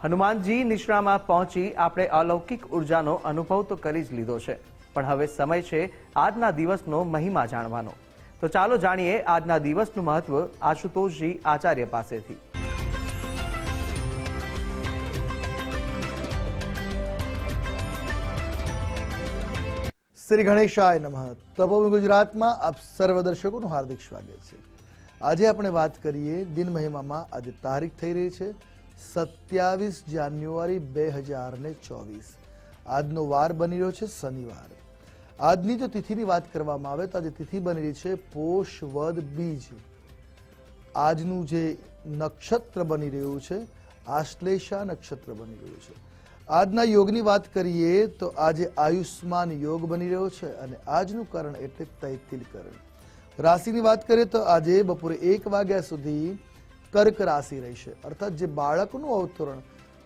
હનુમાનજી નિશ્રામાં પહોંચી આપણે અલૌકિક ઉર્જાનો અનુભવ તો કરી જ લીધો છે, પણ હવે સમય છે આજના દિવસનો મહિમા જાણવાનો। તો ચાલો જાણીએ આજના દિવસનું મહત્વ આશુતોષજી આચાર્ય પાસેથી। શ્રી ગણેશાય નમઃ। તપોભૂમિ ગુજરાતમાં આપ સર્વ દર્શકોનું હાર્દિક સ્વાગત છે। આજે આપણે વાત કરીએ દિન મહિમામાં। આજે તારીખ થઈ રહી છે 27 જાન્યુઆરી 2024। આજનો વાર બની રહ્યો છે શનિવાર। આજની જો તિથિની વાત કરવામાં આવે તો આજે તિથિ બની રહી છે પોષ વદ બીજ। આજનું જે નક્ષત્ર બની રહ્યું છે આશ્લેષા નક્ષત્ર બની રહ્યું છે। આજના યોગની વાત કરીએ તો આજે આયુષ્માન યોગ બની રહ્યો છે અને આજનું કરણ એટલે તૈતિલ કરણ। રાશિની વાત કરીએ તો આજે બપોરે 1 વાગ્યા સુધી કર્ક રાશિ રહેશે, અર્થાત જે બાળકનું અવતરણ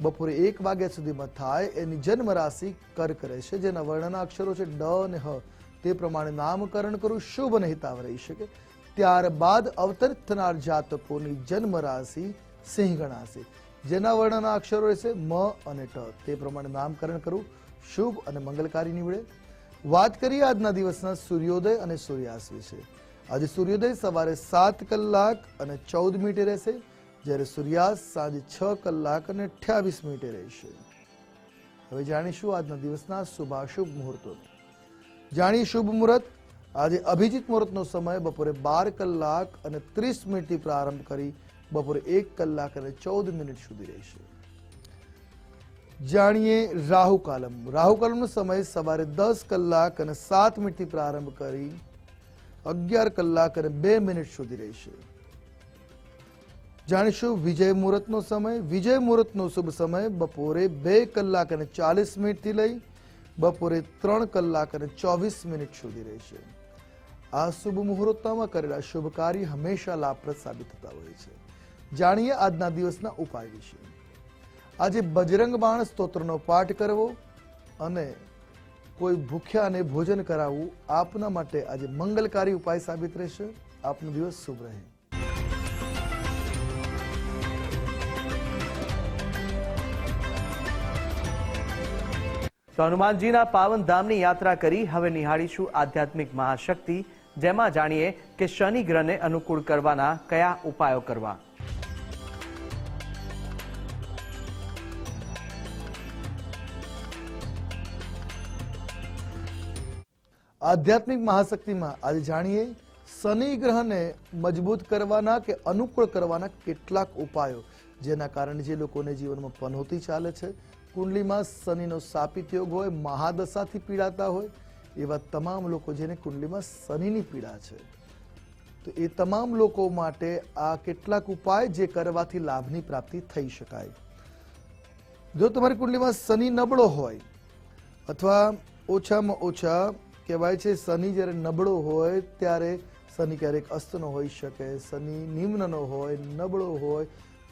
બપોરે 1 વાગ્યા સુધીમાં થાય એની જન્મ રાશિ કર્ક રહેશે, જેના વર્ણના અક્ષરો છે ડ અને હ। તે પ્રમાણે નામકરણ કરવું શુભ અને હિતાવ રહી શકે। ત્યારબાદ અવતરિત થનાર જાતકોની જન્મ રાશિ સિંહ ગણાશે, જેના વર્ણના અક્ષરો રહેશે મ અને ટ। તે પ્રમાણે નામકરણ કરવું શુભ અને મંગલકારી નીવડે। વાત કરીએ આજના દિવસના સૂર્યોદય અને સૂર્યાસ્ત વિશે। આજે સૂર્યોદય સવારે 7 કલાક અને 14 મિનિટે રહેશે, જ્યારે સૂર્યાસ્ત સાંજે 6 કલાક અને 28 મિનિટે રહેશે। હવે જાણીશું આજના દિવસના શુભાશુભ મુહૂર્તો। જાણીએ શુભ મુહૂર્ત। આજે અભિજીત મુહૂર્તનો સમય બપોરે 12 કલાક અને 30 મિનિટથી પ્રારંભ કરી બપોરે 1 કલાક અને 14 મિનિટ સુધી રહેશે। જાણીએ રાહુ કાલમ। રાહુ કાલમનો સમય સવારે 10 કલાક અને 7 મિનિટથી પ્રારંભ કરી 11 કલાક અને 2 મિનિટ સુધી રહેશે। જાણીશું વિજય મુહૂર્તનો સમય। વિજય મુહૂર્તનો શુભ સમય બપોરે 2 કલાક અને 40 મિનિટથી લઈ બપોરે 3 કલાક અને 24 મિનિટ સુધી રહેશે। આ શુભ મુહૂર્તમાં કરેલા શુભ કાર્ય હંમેશા લાભપ્રદ સાબિત થતા હોય છે। જાણીએ આજના દિવસના ઉપાય વિશે। આજે બજરંગ બાણ સ્તોત્રનો પાઠ કરવો અને કોઈ ભૂખ્યાને ભોજન કરાવવું આપના માટે આજે મંગલકારી ઉપાય સાબિત રહેશે। આપનો દિવસ શુભ રહે। તો હનુમાનજીના પાવન ધામની યાત્રા કરી હવે નિહાળીશું આધ્યાત્મિક મહાશક્તિ, જેમાં જાણીએ કે શનિ ગ્રહને અનુકૂળ કરવાના કયા ઉપાયો કરવા। આધ્યાત્મિક મહાશક્તિમાં આજે જાણીએ શનિ ગ્રહને મજબૂત કરવાના કે અનુકૂળ કરવાના કેટલાક ઉપાયો, જેના કારણે જે લોકોને જીવનમાં પનોતી ચાલે છે, કુંડલીમાં શનિનો શાપિત યોગ હોય, મહાદશાથી પીડાતા હોય, એવા તમામ લોકો જેને કુંડલીમાં શનિની પીડા છે, તો એ તમામ લોકો માટે આ કેટલાક ઉપાય જે કરવાથી લાભની પ્રાપ્તિ થઈ શકાય। જો તમારી કુંડલીમાં શનિ નબળો હોય અથવા ઓછામાં ઓછા કહેવાય છે શનિ જ્યારે નબળો હોય ત્યારે શનિ ક્યારેક અસ્તનો હોઈ શકે, શનિ નિમ્નનો હોય, નબળો હોય,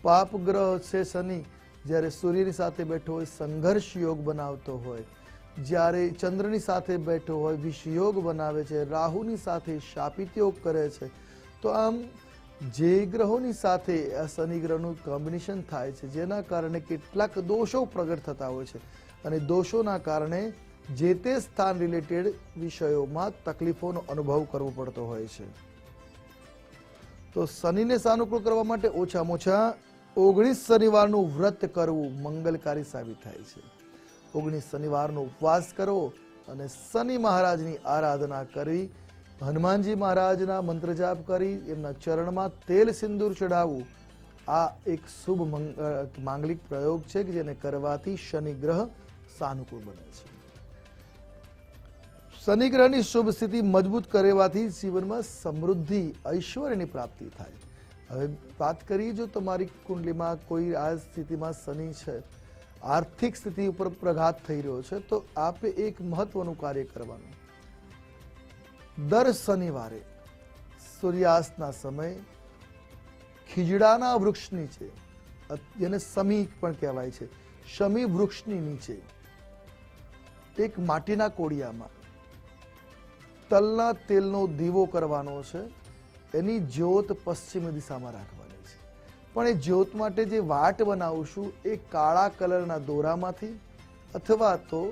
પાપ ગ્રહ છે શનિ જ્યારે સૂર્યની સાથે બેઠો હોય સંઘર્ષ યોગ બનાવતો હોય, જ્યારે ચંદ્રની સાથે બેઠો હોય વિષયોગ બનાવે છે, રાહુની સાથે શાપિત યોગ કરે છે, તો આમ જે ગ્રહોની સાથે આ શનિ ગ્રહનું કોમ્બિનેશન થાય છે જેના કારણે કેટલાક દોષો પ્રગટ થતા હોય છે અને દોષોના કારણે જે તે સ્થાન રિલેટેડ વિષયોમાં તકલીફોનો અનુભવ કરવો પડતો હોય છે। તો શનિને સાનુકૂળ કરવા માટે ઓછામાં ઓછા 19 શનિવારનું વ્રત કરવું મંગલકારી સાબિત થાય છે। 19 શનિવારનો ઉપવાસ કરવો અને શનિ મહારાજની આરાધના કરી, હનુમાનજી મહારાજના મંત્ર જાપ કરી એમના ચરણમાં તેલ સિંદૂર ચડાવવું, આ એક શુભ માંગલિક પ્રયોગ છે કે જેને કરવાથી શનિ ગ્રહ સાનુકૂળ બને છે। શનિ ગ્રહની શુભ સ્થિતિ મજબૂત કરવાથી જીવનમાં સમૃદ્ધિ, ઐશ્વર્યની પ્રાપ્તિ થાય। હવે વાત કરીએ જો તમારી કુંડલીમાં કોઈ આ સ્થિતિમાં શનિ છે, આર્થિક સ્થિતિ ઉપર પ્રઘાત થઈ રહ્યો છે, તો આપે એક મહત્વનું કાર્ય કરવાનું। દર શનિવારે સૂર્યાસ્તના સમયે ખીજડાના વૃક્ષ નીચે, જેને શમી પણ કહેવાય છે, શમી વૃક્ષની નીચે એક માટીના કોડિયામાં તલના તેલનો દીવો કરવાનો છે। એની જ્યોત પશ્ચિમ દિશામાં રાખવાની છે। પણ એ જ્યોત માટે જે વાટ બનાવશું એ કાળા કલરના દોરામાંથી અથવા તો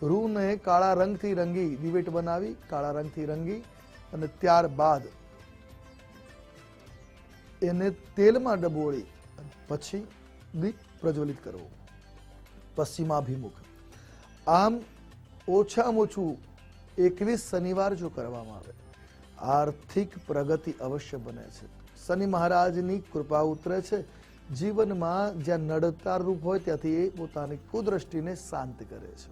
રૂને કાળા રંગથી રંગી દિવેટ બનાવી કાળા રંગથી રંગી અને ત્યારબાદ એને તેલમાં ડબોળી પછી દીપ પ્રજ્વલિત કરવો પશ્ચિમાભિમુખ. આમ ઓછામાં ઓછું 21 શનિવાર જો કરવામાં આવે આર્થિક પ્રગતિ અવશ્ય બને છે. શનિ મહારાજની કૃપા ઉતરે છે. જીવનમાં જ્યાં નડતર રૂપ હોય ત્યાંથી એ પોતાની કુદ્રષ્ટિને શાંત કરે છે.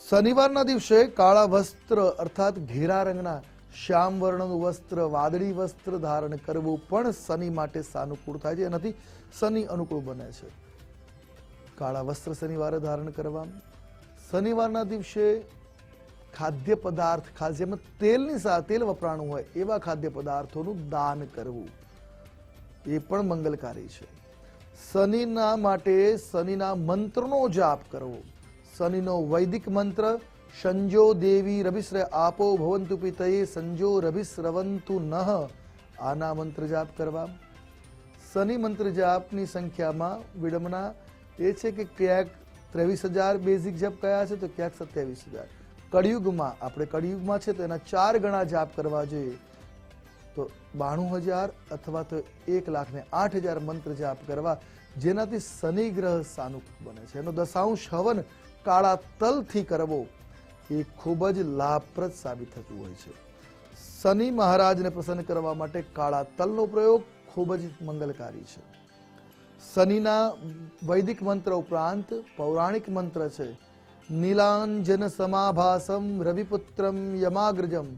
શનિવારના દિવસે કાળા વસ્ત્ર અર્થાત ઘેરા રંગના શ્યામ વર્ણનું વસ્ત્ર વાદળી વસ્ત્ર ધારણ કરવું પણ શનિ માટે સાનુકૂળ થાય છે. એનાથી શનિ અનુકૂળ બને છે. કાળા વસ્ત્ર શનિવારે ધારણ કરવા. શનિવારના દિવસે ખાદ્ય પદાર્થ ખાસ જેમાં તેલની સાથે તેલ વપરાણું હોય એવા ખાદ્ય પદાર્થોનું દાન કરવું એ પણ મંગલકારી છે. શનિના માટે શનિના મંત્રનો જાપ કરવો. શનિનો વૈદિક મંત્ર સંજો દેવી રવિશ્ર આપો ભવંતુ પિતયે સંજો રવિશ્રવંતુ નઃ આના મંત્ર જાપ કરવા. શનિ મંત્ર જાપની સંખ્યામાં વિડંબના એ છે કે ક્યાંક 23,000 બેઝિક જપ કયા છે તો ક્યાંક 27,000. કળિયુગમાં આપણે કળિયુગમાં છે તો એના 4 ગણા જાપ કરવા જોઈએ તો 92,000 અથવા તો 1,08,000 મંત્ર જાપ કરવા જેનાથી શનિ ગ્રહ સાનુકૂળ બને છે. એનો દશાંશ હવન કાળા તલથી કરવો એ ખૂબ જ લાભપ્રદ સાબિત થતું હોય છે. શનિ મહારાજને પ્રસન્ન કરવા માટે કાળા તલનો પ્રયોગ ખૂબ જ મંગલકારી છે. શનિના વૈદિક મંત્ર ઉપરાંત પૌરાણિક મંત્ર છે નીલાંજન સમાભાસમ રવિપુત્રમ યમાગ્રજમ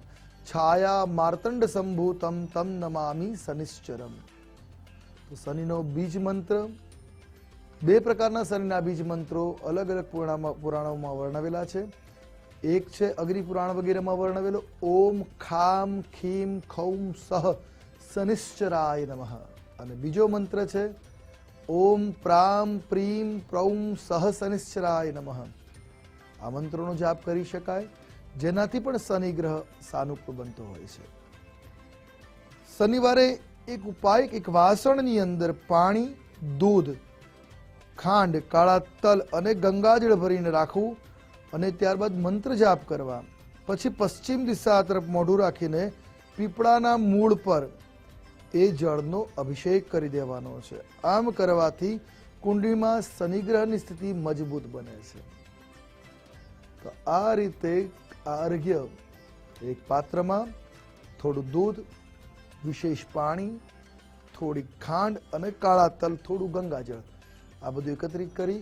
છાયા માર્તંડ સંભૂતમ તમ નમામિ શનિશ્ચરમ. તો શનિનો બીજ મંત્ર 2 પ્રકારના શનિના બીજ મંત્રો અલગ અલગ પુરાણોમાં વર્ણવેલા છે. એક છે અગ્નિ પુરાણ વગેરેમાં વર્ણવેલો ઓમ ખામ ખીમ ખૌમ સહ શનિશ્ચરાય નમઃ અને બીજો મંત્ર છે ઓમ પ્રામ પ્રીમ પ્રૌમ સહ શનિશ્ચરાય નમઃ. આ મંત્રોનો જાપ કરી શકાય જેનાથી પણ શનિ ગ્રહ સાનુકૂળ બનતો હોય છે. શનિવારે એક ઉપાય એક વાસણની અંદર પાણી દૂધ ખાંડ કાળા તલ અને ગંગાજળ ભરીને રાખવું અને ત્યારબાદ મંત્ર જાપ કરવા. પછી પશ્ચિમ દિશા તરફ મોઢું રાખીને પીપળાના મૂળ પર એ જળનો અભિષેક કરી દેવાનો છે. આમ કરવાથી કુંડળીમાં શનિ ગ્રહની સ્થિતિ મજબૂત બને છે. તો આ રીતે અર્ઘ્ય એક પાત્રમાં થોડું દૂધ વિશેષ પાણી થોડી ખાંડ અને કાળા તલ થોડું ગંગાજળ આ બધું એકત્રિત કરી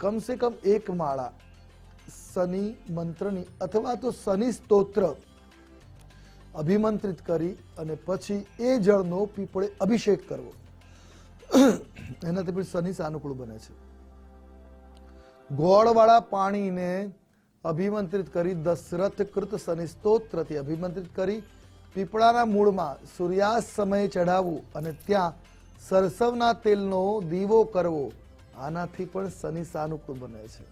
કમસે કમ 1 માળા શનિ મંત્રની અથવા તો શનિ સ્તોત્ર અભિમંત્રિત કરી અને પછી એ જળનો પીપળે અભિષેક કરવો. એનાથી પણ શનિ સાનુકૂળ બને છે. ગોળવાળા પાણીને અભિમંત્રિત કરી દશરથ કૃત શનિ સ્તોત્રથી અભિમંત્રિત કરી પીપળાના મૂળમાં સૂર્યાસ્ત સમયે ચઢાવવું અને ત્યાં સરસવના તેલનો દીવો કરવો. આનાથી પણ શનિ સાનુકૂળ બને છે.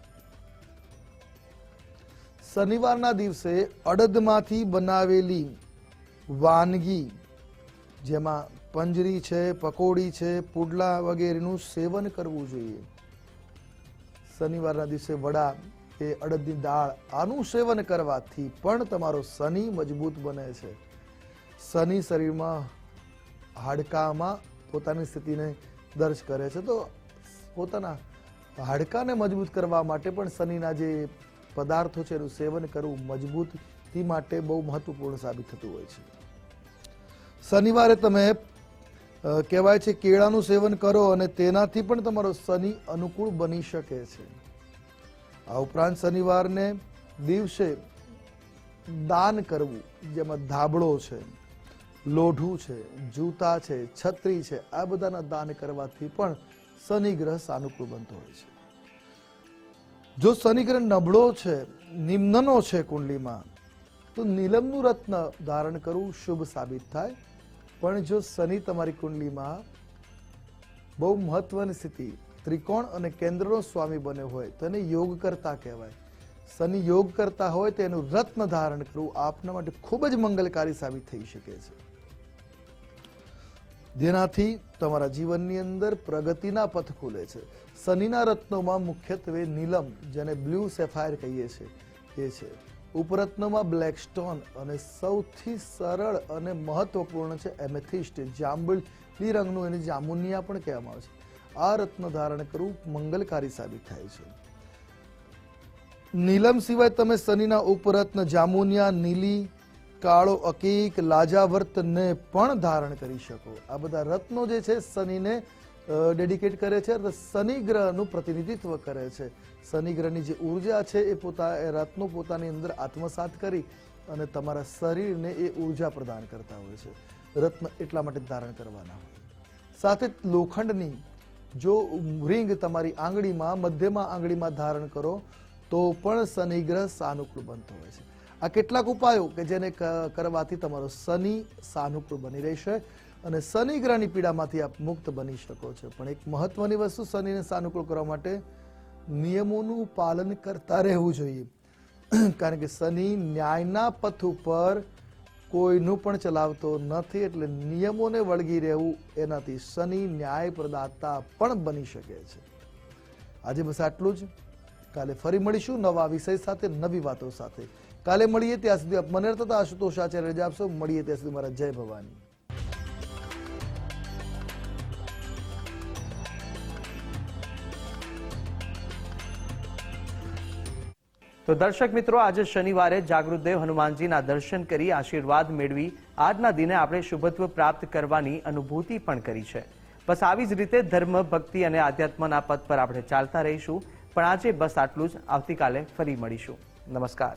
શનિવારના દિવસે અડદમાંથી બનાવેલી વાનગી જેમાં પંજરી છે પકોડી છે પુડલા વગેરેનું સેવન કરવું જોઈએ. શનિવારના દિવસે વડા કે અડદની દાળ આનું સેવન કરવાથી પણ તમારો શનિ મજબૂત બને છે. શનિ શરીરમાં હાડકામાં પોતાની સ્થિતિને દર્જ કરે છે તો પોતાના હાડકાને મજબૂત કરવા માટે પણ શનિના જે પદાર્થો છે એનું સેવન કરવું મજબૂતી માટે બહુ મહત્વપૂર્ણ સાબિત થતું હોય છે. શનિવારે તમે કહેવાય છે કેળાનું સેવન કરો અને તેનાથી પણ તમારો શનિ અનુકૂળ બની શકે છે. આ ઉપરાંત શનિવારને દિવસે દાન કરવું જેમાં ધાબળો છે લોઢું છે જૂતા છે છત્રી છે આ બધાના દાન કરવાથી પણ શનિ ગ્રહ સાનુકૂળ બનતો હોય છે. જો શનિ ગ્રહ નબળો છે નિમ્નનો છે કુંડલીમાં તો નીલમનું રત્ન ધારણ કરવું શુભ સાબિત થાય. પણ જો શનિ તમારી કુંડલીમાં બહુ મહત્વની સ્થિતિ ત્રિકોણ અને કેન્દ્રનો સ્વામી બન્યો હોય તો એને યોગ કરતા કહેવાય. શનિ યોગ કરતા હોય તો એનું રત્ન ધારણ કરવું આપના માટે ખૂબ જ મંગલકારી સાબિત થઈ શકે છે. જેનાથી તમારા જીવનની અંદર પ્રગતિના પથ ખુલે છે. શનિના રત્નોમાં મુખ્યત્વે નીલમ, જેને બ્લુ સેફાયર કહીએ છીએ, એ છે. ઉપરત્નોમાં બ્લેક સ્ટોન અને સૌથી સરળ અને મહત્વપૂર્ણ છે એમેથિસ્ટ, જાંબલી રંગનું, એને જામુનિયા પણ કહેવામાં આવે છે. આ રત્ન ધારણ કરવું મંગલકારી સાબિત થાય છે. નીલમ સિવાય તમે શનિના ઉપરત્ન જામુનિયા, નીલી, કાળો અકીક, લાજાવર્તને પણ ધારણ કરી શકો. આ બધા રત્નો જે છે શનિને ડેડિકેટ કરે છે, શનિ ગ્રહનું પ્રતિનિધિત્વ કરે છે. શનિ ગ્રહની જે ઉર્જા છે એ રત્નો પોતાની અંદર આત્મસાત કરી અને તમારા શરીરને એ ઉર્જા પ્રદાન કરતા હોય છે. રત્ન એટલા માટે ધારણ કરવાના હોય. સાથે લોખંડની જો રિંગ તમારી આંગળીમાં, મધ્યમાં આંગળીમાં ધારણ કરો તો પણ શનિ ગ્રહ સાનુકૂળ બનતો હોય છે. આ કેટલાક ઉપાયો કે જેને કરવાથી તમારો શનિ સાનુકૂળ બની રહેશે અને શનિ ગ્રહની પીડામાંથી આપ મુક્ત બની શકો છો. પણ એક મહત્વની વસ્તુ, શનિને સાનુકૂળ કરવા માટે નિયમોનું પાલન કરતા રહેવું જોઈએ. કારણ કે શનિ ન્યાયના પથ ઉપર કોઈનું પણ ચલાવતો નથી, એટલે નિયમોને વળગી રહેવું, એનાથી શનિ ન્યાય પ્રદાતા પણ બની શકે છે. આજે બસ આટલું જ. કાલે ફરી મળીશું નવા વિષય સાથે, નવી વાતો સાથે. કાલે મળીએ ત્યાં સુધી આપ મને તથા આશુતોષ આચાર્ય રજા આપશો. મળીએ ત્યાં સુધી મારા જય ભવાની. તો દર્શક મિત્રો, આજે શનિવારે જાગૃતદેવ હનુમાનજીના દર્શન કરી આશીર્વાદ મેળવી આજના દિને આપણે શુભત્વ પ્રાપ્ત કરવાની અનુભૂતિ પણ કરી છે. બસ આવી જ રીતે ધર્મ, ભક્તિ અને આધ્યાત્મના પથ પર આપણે ચાલતા રહીશું. પણ આજે બસ આટલું જ. આવતીકાલે ફરી મળીશું. નમસ્કાર.